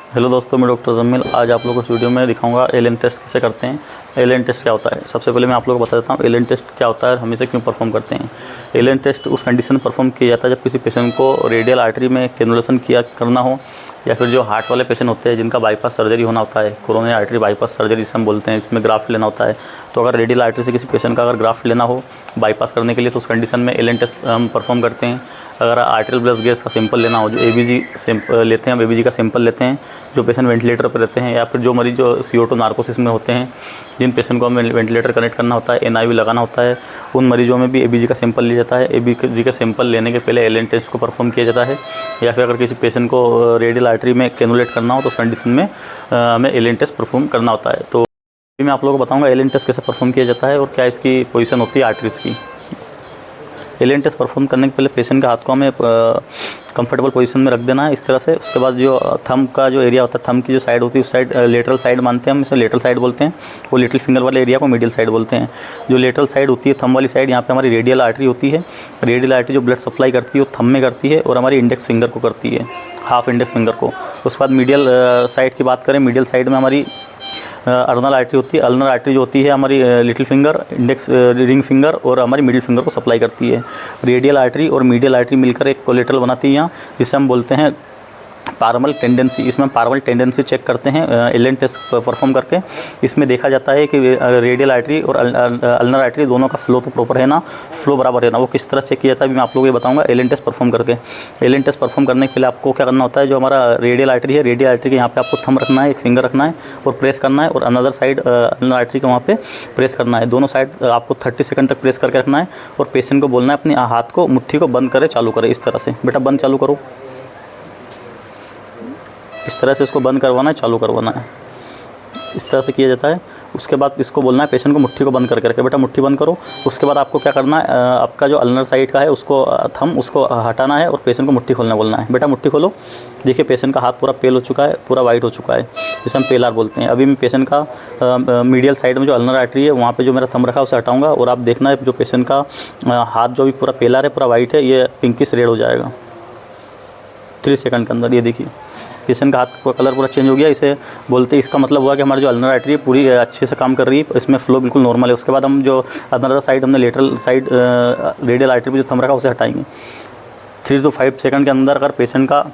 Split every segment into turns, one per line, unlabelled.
Hello दोस्तों, मैं doctor Jameel. आज आप लोगों को इस वीडियो में दिखाऊंगा एलियन टेस्ट कैसे करते हैं। एलियन टेस्ट क्या होता है, सबसे पहले मैं आप लोगों को बता देता हूँ एलियन टेस्ट क्या होता है, हम इसे क्यों परफॉर्म करते हैं। एलियन टेस्ट उस कंडीशन में परफॉर्म किया जाता है जब किसी पेशेंट को रेडियल आर्टरी में कैनुलेशन करना हो, या फिर जो हार्ट वाले पेशेंट होते हैं जिनका बाईपास सर्जरी होना होता है, कोरोनरी आर्टरी बाईपास सर्जरी जिसे हम बोलते हैं, इसमें ग्राफ्ट लेना होता है। तो अगर रेडियल आर्टरी से किसी पेशेंट का अगर ग्राफ्ट लेना हो बाईपास करने के लिए, तो उस कंडीशन में एलियन टेस्ट हम परफॉर्म करते हैं। अगर आर्टरियल ब्लड गैस का सैंपल लेना हो, जो एबीजी लेते हैं, हम एबीजी का सैंपल लेते हैं जो पेशेंट वेंटिलेटर पर रहते हैं, या फिर जो मरीज जो CO2 नार्कोसिस में होते हैं, जिन पेशेंट को हमें वेंटिलेटर कनेक्ट करना होता है, NIV लगाना होता है, उन मरीजों में भी एबीजी का सैंपल लिया जाता है। एबीजी का सैंपल लेने के पहले एलियन टेस्ट को परफॉर्म किया जाता है। या फिर अगर किसी पेशेंट को रेडियल आर्टरी में कैनुलेट करना हो तो उस कंडीशन में हमें एलियन टेस्ट परफॉर्म करना होता है। तो मैं आप लोगों को बताऊंगा एलियन टेस्ट कैसे परफॉर्म किया जाता है और क्या इसकी पोजीशन होती है आर्टरीज की। एलियन टेस्ट परफॉर्म करने के पहले पेशेंट के हाथ को हमें कंफर्टेबल पोजीशन में रख देना है इस तरह से। उसके बाद जो थंब का जो एरिया होता है, थंब की जो साइड होती है उस साइड लेटरल साइड मानते हैं हम, इसे लेटरल साइड बोलते हैं। वो लिटिल फिंगर वाले एरिया को मीडियल साइड बोलते हैं। जो लेटरल साइड होती है थंब वाली साइड, यहाँ पे हमारी रेडियल आर्टरी होती है। रेडियल आर्टरी जो ब्लड सप्लाई करती है वो थंब में करती है और हमारी इंडेक्स फिंगर को करती है, हाफ इंडेक्स फिंगर को। उसके बाद मीडियल साइड की बात करें, मीडियल साइड में हमारी अल्नर आर्टरी होती है। अल्नर आर्टरी जो होती है हमारी little finger, index ring finger और हमारी मिडिल फिंगर को सप्लाई करती है। रेडियल आर्टरी और मीडियल आर्टरी मिलकर एक कोलेटरल बनाती है यहाँ, जिसे हम बोलते हैं पार्मल टेंडेंसी। इसमें पार्मल टेंडेंसी चेक करते हैं एलियन टेस्ट परफॉर्म करके। इसमें देखा जाता है कि रेडियल आर्टरी और अल्नर आर्टरी दोनों का फ्लो तो प्रॉपर है ना, फ्लो बराबर है ना। वो किस तरह चेक किया जाता है मैं आप लोगों को बताऊंगा एलियन टेस्ट परफॉर्म करके। एलियन टेस्ट परफॉर्म करने के पहले आपको क्या करना होता है, जो हमारा रेडियल आर्टरी है, रेडियल आर्टरी के यहाँ पे आपको थंब रखना है, एक फिंगर रखना है और प्रेस करना है, और अनदर साइड अल्नर आर्टरी के वहाँ पे प्रेस करना है। दोनों साइड आपको 30 सेकंड तक प्रेस करके रखना है और पेशेंट को बोलना है अपने हाथ को, मुट्ठी को बंद करे चालू करे इस तरह से। बेटा बंद चालू करो, इस तरह से उसको बंद करवाना है, चालू करवाना है, इस तरह से किया जाता है। उसके बाद इसको बोलना है पेशेंट को मुट्ठी को बंद करके रखे, बेटा मुट्ठी बंद करो। उसके बाद आपको क्या करना है, आपका जो अल्नर साइड का है उसको थंब उसको हटाना है और पेशेंट को मुट्ठी खोलना बोलना है। बेटा मुट्ठी खोलो। देखिए पेशेंट का हाथ पूरा पेल हो चुका है, पूरा वाइट हो चुका है, जिसे हम पेलार बोलते हैं। अभी मैं पेशेंट का मीडियल साइड में जो अल्नर आर्टरी है वहाँ पर जो मेरा थंब रखा है उसे हटाऊँगा, और आप देखना है जो पेशेंट का हाथ जो भी पूरा पेलार है, पूरा वाइट है, ये पिंकिश रेड हो जाएगा 3 सेकंड के अंदर। ये देखिए पेशेंट का हाथ का कलर पूरा चेंज हो गया। इसे बोलते हैं, इसका मतलब हुआ कि हमारी जो अल्नर आर्टरी है पूरी अच्छे से काम कर रही है, इसमें फ्लो बिल्कुल नॉर्मल है। उसके बाद हम जो अदर साइड हमने लेटरल साइड रेडियल आर्टरी पे जो थंब रखा उसे हटाएंगे। 3 to 5 सेकंड के अंदर अगर पेशेंट का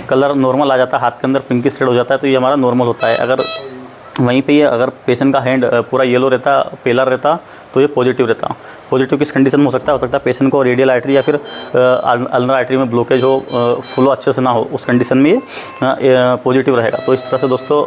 कलर नॉर्मल आ जाता है, हाथ के अंदर पिंकिश रेड हो जाता है, तो ये हमारा नॉर्मल होता है। अगर वहीं पे ये अगर पेशेंट का हैंड पूरा येलो रहता, पेलर रहता, तो ये पॉजिटिव रहता। पॉजिटिव किस कंडीशन में हो सकता है पेशेंट को रेडियल आर्टरी या फिर अल्नर आर्टरी में ब्लॉकेज हो, फ्लो अच्छे से ना हो, उस कंडीशन में ये पॉजिटिव रहेगा। तो इस तरह से दोस्तों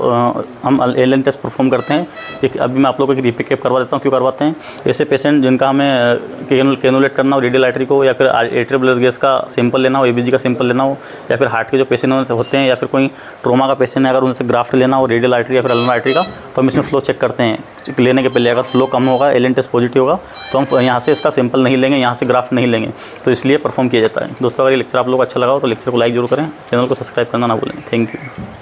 हम एलियन टेस्ट परफॉर्म करते हैं। एक अभी मैं आप लोगों को एक रिपीट करवा देता हूँ क्यों करवाते हैं। ऐसे पेशेंट जिनका हमें कैनुलेट करना हो रेडियल आर्टरी को, या फिर आर्टरियल ब्लड गैस का सैंपल लेना हो, एबीजी का सैंपल लेना हो, या फिर हार्ट के जो पेशेंट होते हैं, या फिर कोई ट्रोमा का पेशेंट है, अगर उनसे ग्राफ्ट लेना हो रेडियल आर्टरी या फिर अल्नर आर्टरी का, तो हम इसमें फ्लो चेक करते हैं लेने के पहले। अगर फ्लो कम होगा, एलियन टेस्ट पॉजिटिव होगा, तो हम यहाँ से इसका सैंपल नहीं लेंगे, यहाँ से ग्राफ्ट नहीं लेंगे। तो इसलिए परफॉर्म किया जाता है। दोस्तों अगर ये लेक्चर आप लोगों को अच्छा लगा हो तो लेक्चर को लाइक जरूर करें, चैनल को सब्सक्राइब करना ना भूलें। Thank you.